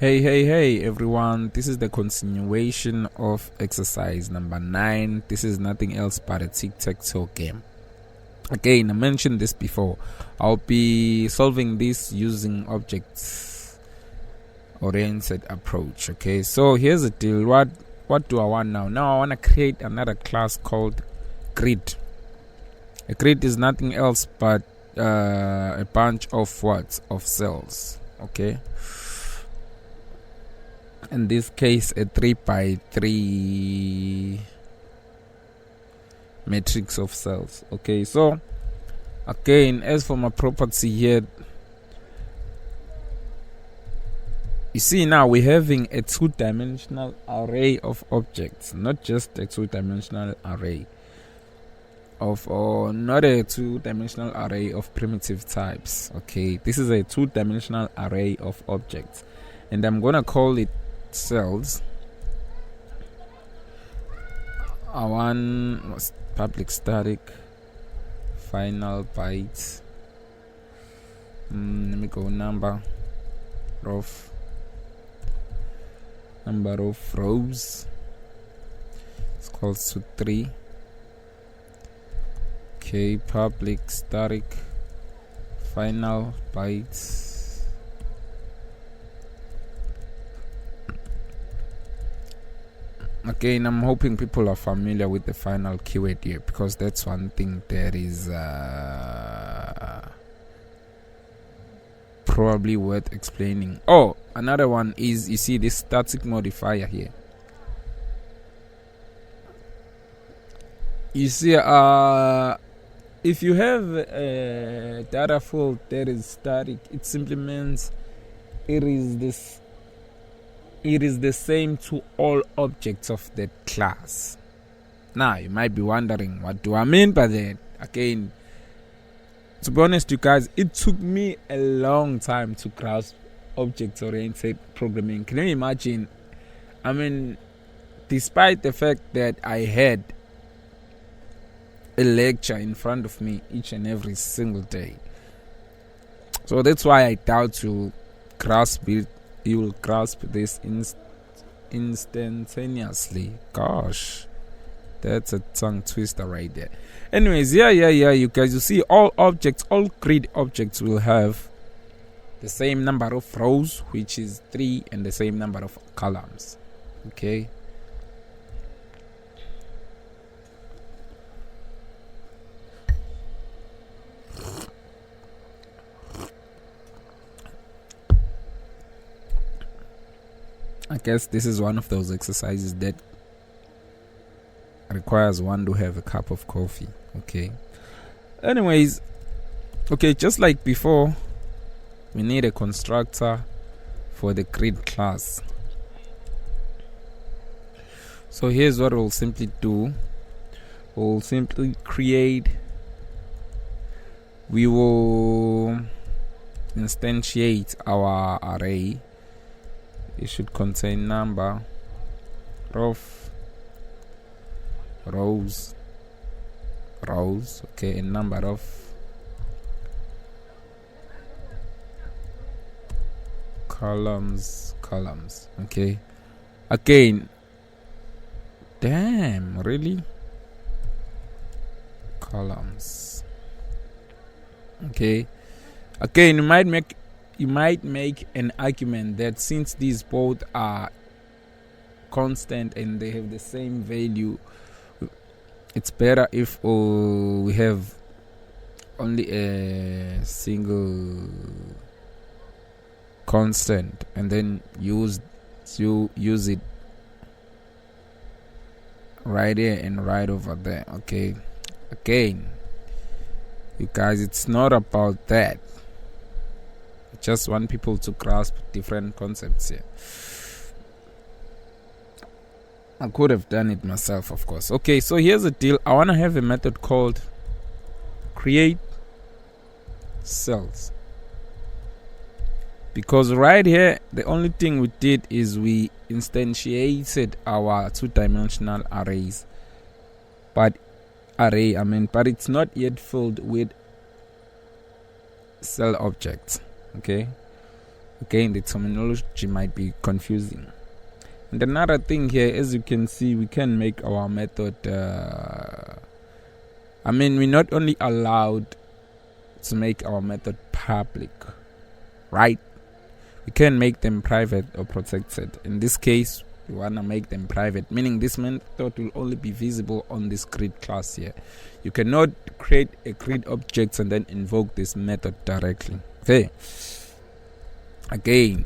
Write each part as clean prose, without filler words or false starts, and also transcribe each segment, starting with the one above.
Hey everyone, this is the continuation of exercise number 9. This is nothing else but a tic-tac-toe game. Again, I mentioned this before. I'll be solving this using object-oriented approach. Okay, so here's the deal. What do I want now? Now I want to create another class called grid. A grid is nothing else but a bunch of cells. Okay, in this case a 3x3 matrix of cells. Okay, so again, as for my property here, you see now we're having a two-dimensional array of objects, not just a two-dimensional array of, or not a two-dimensional array of primitive types. Okay, this is a two-dimensional array of objects, and I'm gonna call it cells. I want public static final bytes. Let me go number of rows. It's called to 3. Okay, public static final bytes. Again, I'm hoping people are familiar with the final keyword here, because that's one thing that is probably worth explaining. Oh, another one is, you see this static modifier here. You see, if you have a data field that is static, it simply means it is the same to all objects of that class. Now you might be wondering, what do I mean by that? Again, to be honest, you guys, it took me a long time to grasp object-oriented programming. Can you imagine? I mean, despite the fact that I had a lecture in front of me each and every single day. So that's why I doubt you will grasp this instantaneously. Gosh, that's a tongue twister right there. Anyways, yeah, you guys, you see, all grid objects will have the same number of rows, which is 3, and the same number of columns. Okay, I guess this is one of those exercises that requires one to have a cup of coffee. Okay. Anyways, okay, just like before, we need a constructor for the grid class. So here's what we'll simply do. We'll simply we will instantiate our array. It should contain number of rows, okay, and number of columns, okay. Again, damn, really? Columns. Okay. Again, you might make an argument that since these both are constant and they have the same value, it's better if we have only a single constant and then use it right here and right over there. Okay, again, you guys, it's not about that. I just want people to grasp different concepts here. I could have done it myself, of course. Okay, so here's the deal. I want to have a method called create cells, because right here the only thing we did is we instantiated our two-dimensional arrays, but it's not yet filled with cell objects. Okay, Again, the terminology might be confusing. And another thing here, as you can see, we can make our method we're not only allowed to make our method public, right? We can make them private or protected. In this case, we want to make them private, meaning this method will only be visible on this grid class here. You cannot create a grid object and then invoke this method directly. Okay. Again,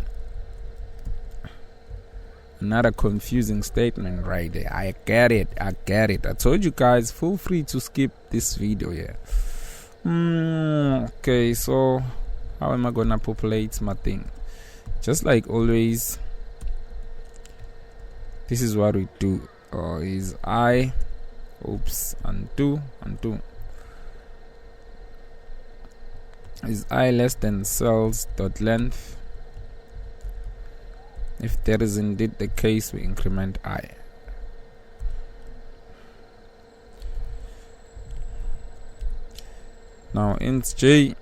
another confusing statement right there. I get it. I told you guys, feel free to skip this video here. Okay, so how am I gonna populate my thing? Just like always, this is what we do. Is undo. Is I less than cells dot length? If that is indeed the case, we increment I. Now int j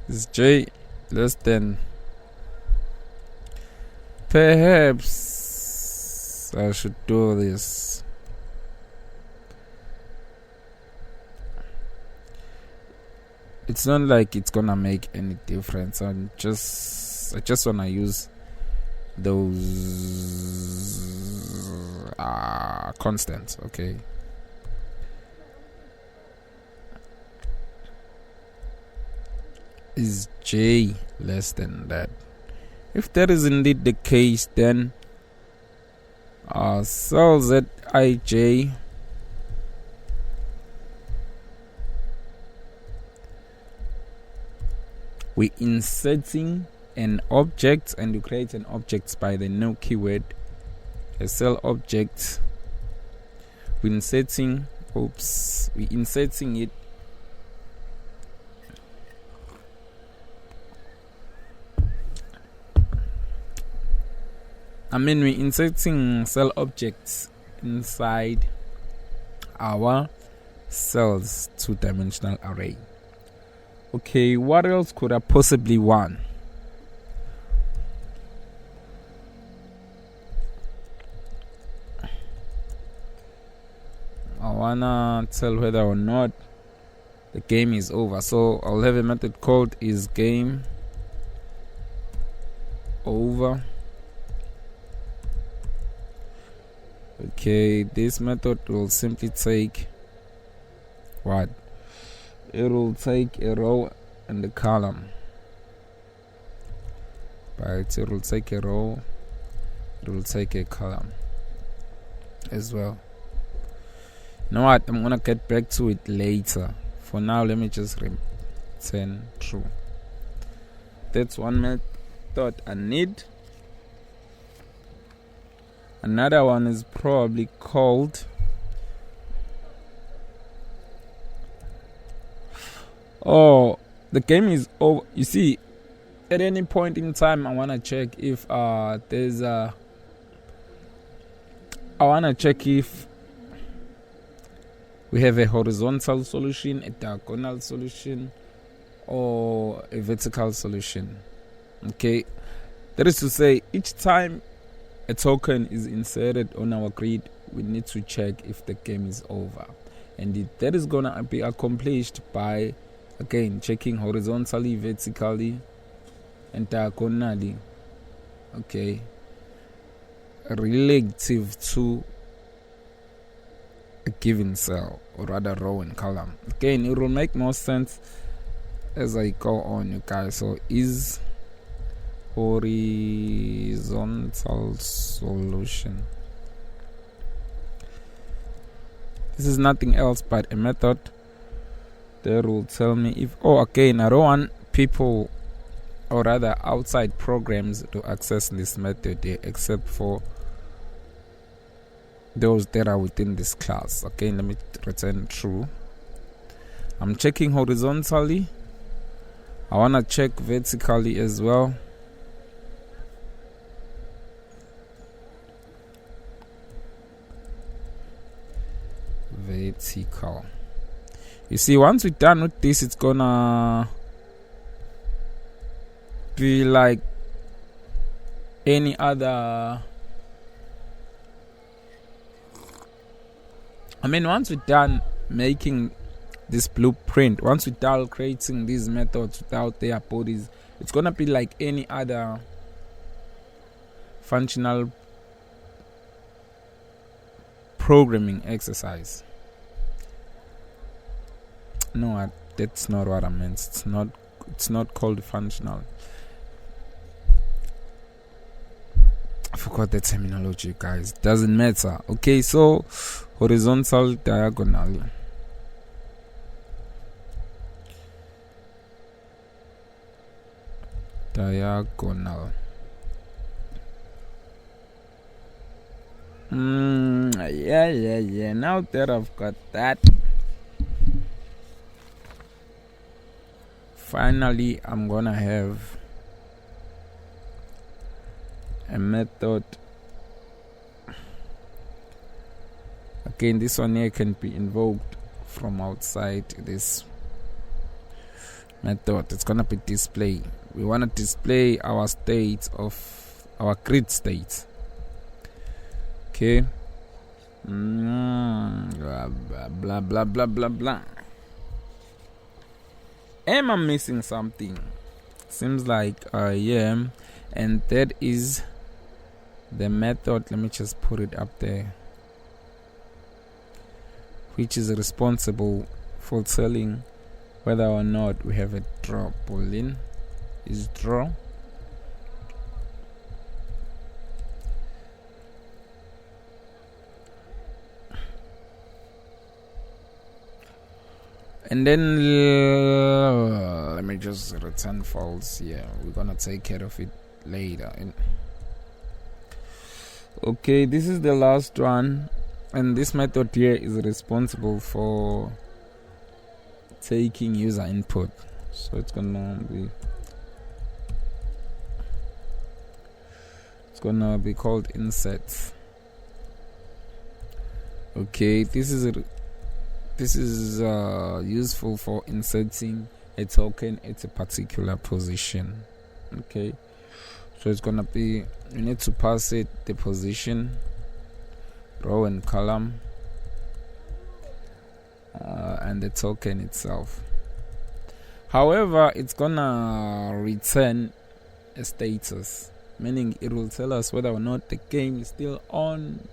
is j less than, perhaps I should do this. It's not like it's gonna make any difference. I just wanna use those constants. Okay. Is j less than that? If that is indeed the case, then cell zij we inserting an object, and you create an object by the new keyword, a cell object. We inserting it we're inserting cell objects inside our cells two-dimensional array. Okay, what else could I possibly want? I wanna tell whether or not the game is over. So I'll have a method called isGameOver. Okay, this method will simply take what? It will take a row and a column. Right, it will take a row, it will take a column as well. You know what? I'm gonna get back to it later. For now, let me just return true. That's one method I need. Another one is probably called the game is over. You see, at any point in time, I wanna check if we have a horizontal solution, a diagonal solution, or a vertical solution. Okay, that is to say, each time a token is inserted on our grid, we need to check if the game is over, and that is gonna be accomplished by, again, checking horizontally, vertically, and diagonally. Okay, relative to a given cell, or rather row and column. Again, it will make more sense as I go on, you guys. So is horizontal solution. This is nothing else but a method that will tell me if, again, I don't want people, or rather outside programs, to access this method here, except for those that are within this class. Okay, let me return true. I'm checking horizontally. I want to check vertically as well. Vertical. You see, once we're done with this, it's gonna be like any other. Once we're done making this blueprint, once we're done creating these methods without their bodies, it's gonna be like any other functional programming exercise. No, that's not what I meant. It's not called functional. I forgot the terminology, guys. Doesn't matter. Okay, so horizontal, diagonal. Diagonal. Yeah. Now that I've got that, finally I'm gonna have a method. Again, this one here can be invoked from outside this method. It's gonna be display. We want to display our state of our grid state. Okay. Blah blah blah blah blah. Am I missing something? Seems like I am, and that is the method. Let me just put it up there, which is responsible for telling whether or not we have a draw boolean. IsDraw. And then let me just return false here. We're gonna take care of it later. Okay, this is the last one, and this method here is responsible for taking user input. So it's gonna be called insert. Okay, this is useful for inserting a token at a particular position. Okay, so it's gonna be, you need to pass it the position, row and column, and the token itself. However, it's gonna return a status, meaning it will tell us whether or not the game is still on,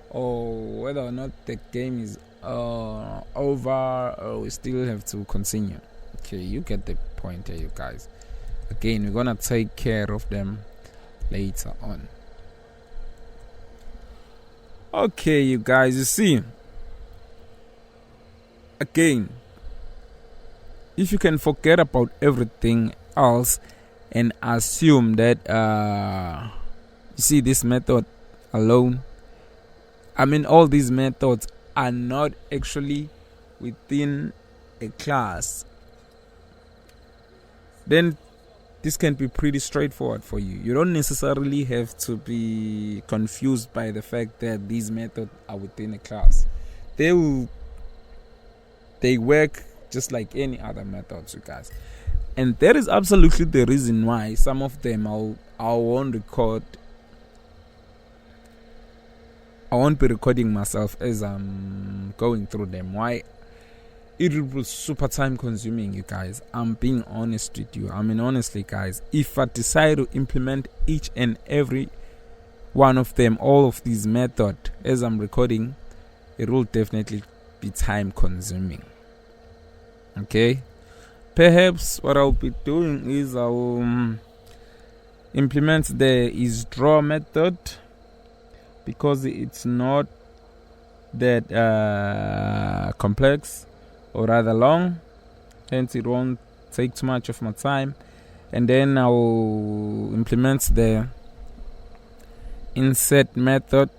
or whether or not the game is over, or we still have to continue. Okay, you get the point here, you guys. Again, we're gonna take care of them later on. Okay, you guys, you see, again, if you can forget about everything else and assume that you see this method alone, all these methods are not actually within a class, then this can be pretty straightforward for you. You don't necessarily have to be confused by the fact that these methods are within a class. They work just like any other methods, you guys. And that is absolutely the reason why some of them I won't be recording myself as I'm going through them. Why? It was super time consuming, you guys. I'm being honest with you. Honestly, guys, if I decide to implement each and every one of them, all of these methods as I'm recording, it will definitely be time consuming. Okay, perhaps what I'll be doing is I'll implement the IsDraw method, because it's not that complex, or rather long, hence it won't take too much of my time. And then I'll implement the insert method.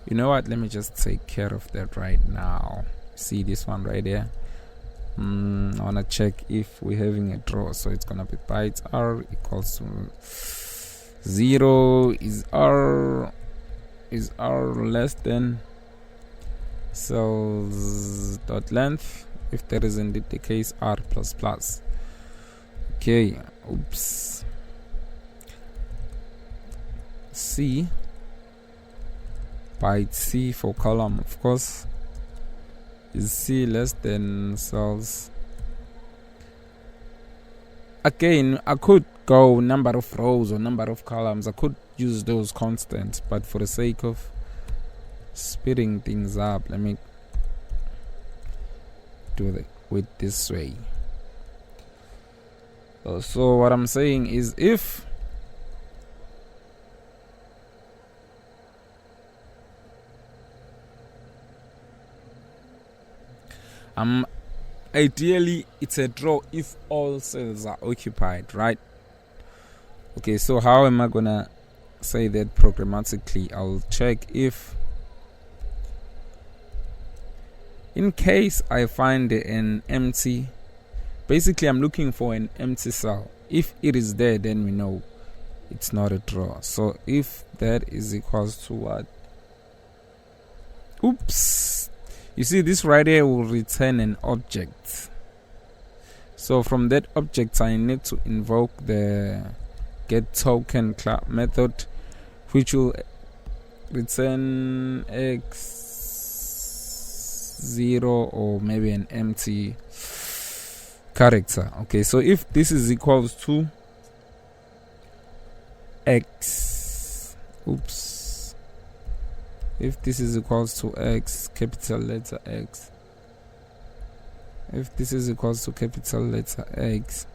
You know what, let me just take care of that right now. See this one right here. I want to check if we're having a draw. So it's going to be bytes r equals to 0. Is r less than cells dot length, if that is indeed the case, r plus plus. Okay, oops, C, byte C for column, of course. Is C less than cells? Again, I could go number of rows or number of columns. I could use those constants, but for the sake of speeding things up, let me do it with this way. So what I'm saying is, if ideally it's a draw if all cells are occupied, right? Okay, so how am I gonna say that programmatically? I'll check if, in case I find an empty, basically I'm looking for an empty cell. If it is there, then we know it's not a draw. So if that is equals to what? Oops, you see this right here will return an object. So from that object I need to invoke the getToken method, which will return x0 or maybe an empty character. Okay, so if this is equals to x, oops, if this is equals to x, capital letter X, if this is equals to capital letter X,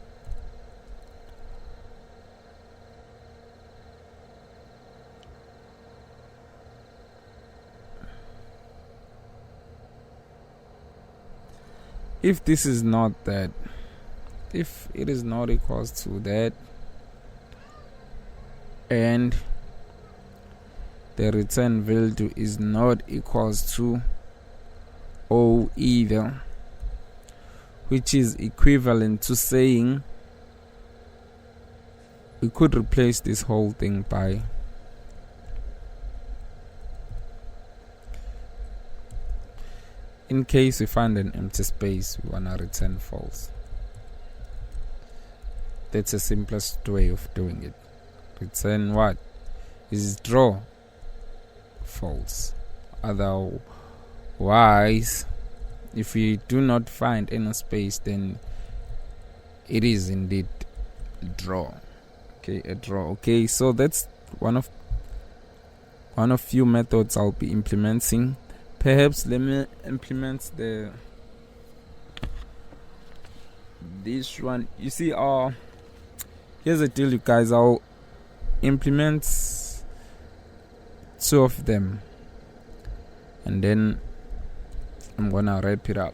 if this is not that, if it is not equals to that, and the return value is not equals to O either, which is equivalent to saying we could replace this whole thing by in case we find an empty space, we wanna return false. That's the simplest way of doing it. Return what? IsDraw false. Otherwise, if we do not find any space, then it is indeed a draw. Okay, a draw. Okay, so that's one of few methods I'll be implementing. Perhaps let me implement this one. You see, here's the deal, you guys. I'll implement 2 of them, and then I'm gonna wrap it up.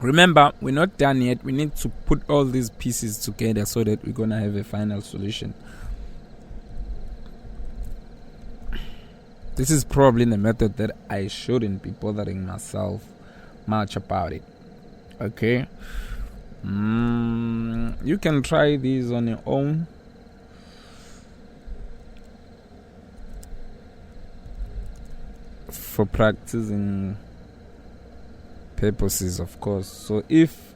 Remember, we're not done yet. We need to put all these pieces together so that we're gonna have a final solution. This is probably the method that I shouldn't be bothering myself much about it. Okay, you can try these on your own. For practicing purposes, of course. So if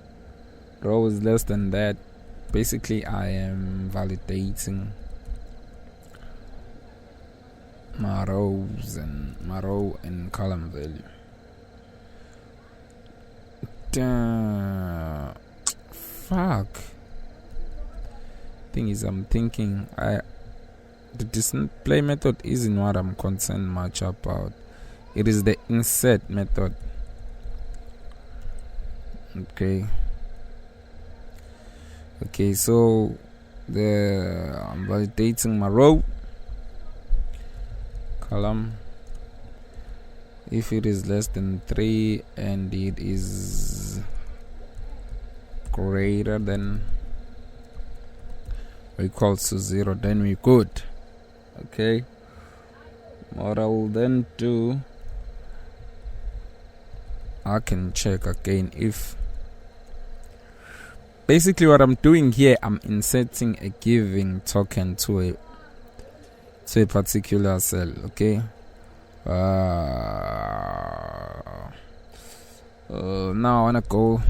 row is less than that, basically I am validating my row and column value. Fuck. Thing is, I'm thinking the display method isn't what I'm concerned much about. It is the insert method. Okay, so I'm validating my row, column. If it is less than 3 and it is greater than or equals to 0, then we're good. Okay, what I will then do, I can check again if basically what I'm doing here, I'm inserting a giving token to a particular cell. Okay, now I wanna go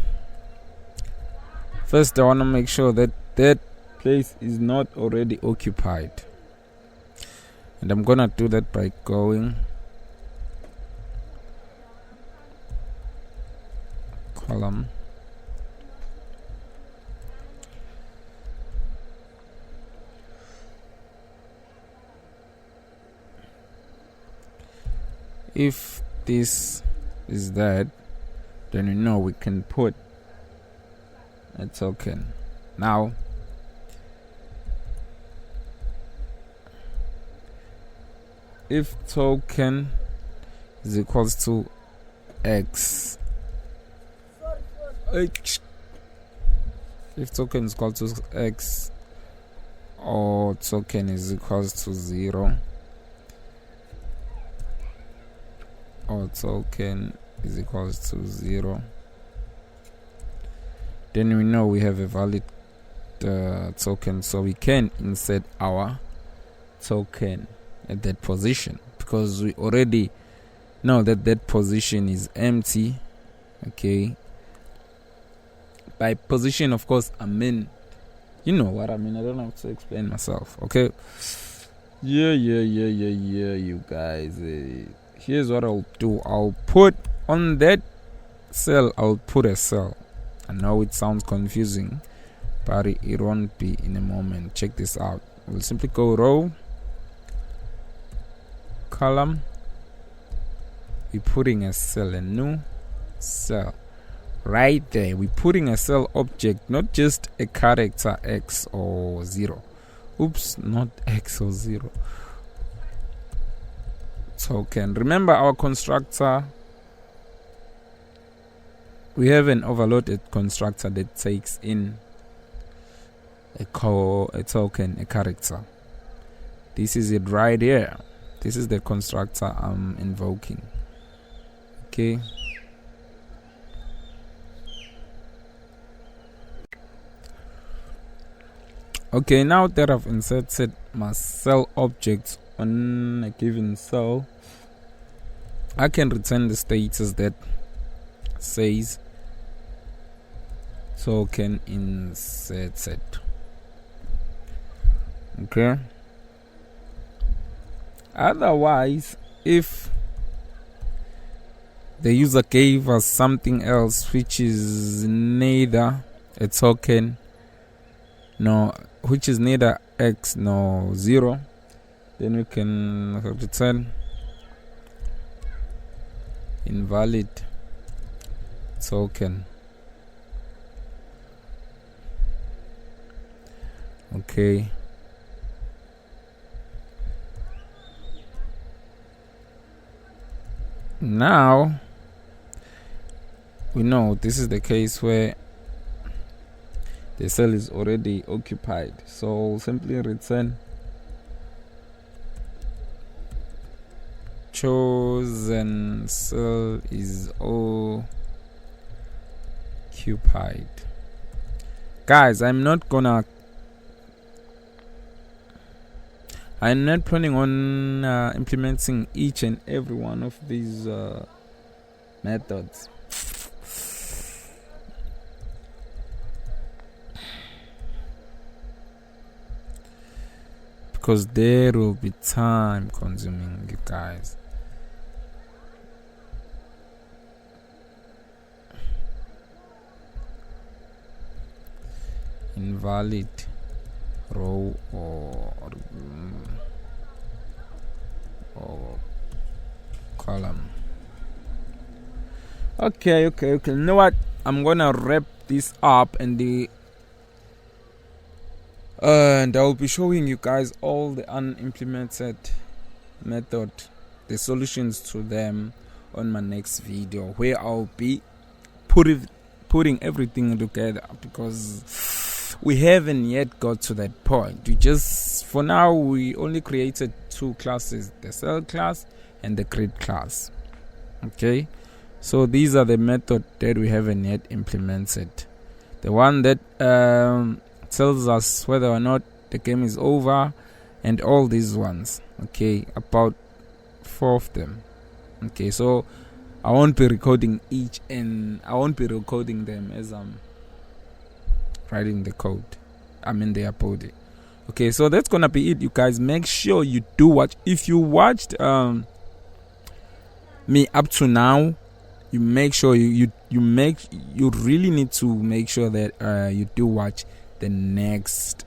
First I want to make sure that that place is not already occupied, and I'm gonna do that by going column, if this is that, then we know we can put a token. Now if token is equals to x, if token is equal to x, or token is equals to 0, or token is equals to 0, then we know we have a valid token, so we can insert our token at that position, because we already know that that position is empty. Okay, by position, of course, I mean, you know what I mean, I don't have to explain myself. Okay, yeah, you guys, here's what I'll do. I'll put on that cell, I'll put a cell. I know it sounds confusing, but it won't be in a moment. Check this out. We'll simply go row, column, we're putting a cell, a new cell right there. We're putting a cell object, not just a character x or 0. Oops, not x or 0. Token. Remember our constructor, we have an overloaded constructor that takes in a token, a character. This is it right here. This is the constructor I'm invoking. Okay. Okay, now that I've inserted my cell objects on a given cell, I can return the status that says token inserted. Okay. Otherwise, if the user gave us something else which is neither a token, which is neither x nor 0, then we can return invalid token. Okay. Now we know this is the case where the cell is already occupied, so simply return chosen cell is occupied. Guys, I'm not planning on implementing each and every one of these methods. Because there will be time consuming, you guys. Invalid row or column. Okay. You know what? I'm gonna wrap this up and I'll be showing you guys all the unimplemented method, the solutions to them, on my next video, where I'll be putting everything together, because we haven't yet got to that point. For now we only created 2 classes, the cell class and the grid class. Okay, so these are the method that we haven't yet implemented. The one that tells us whether or not the game is over, and all these ones. Okay, about 4 of them. Okay, so I won't be recording them as writing the code, their body. Okay, so that's gonna be it, you guys. Make sure you do watch. If you watched me up to now, you make sure you really need to make sure that you do watch the next,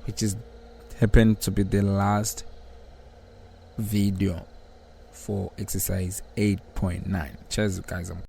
which is happened to be the last video for exercise 8.9. Cheers, guys.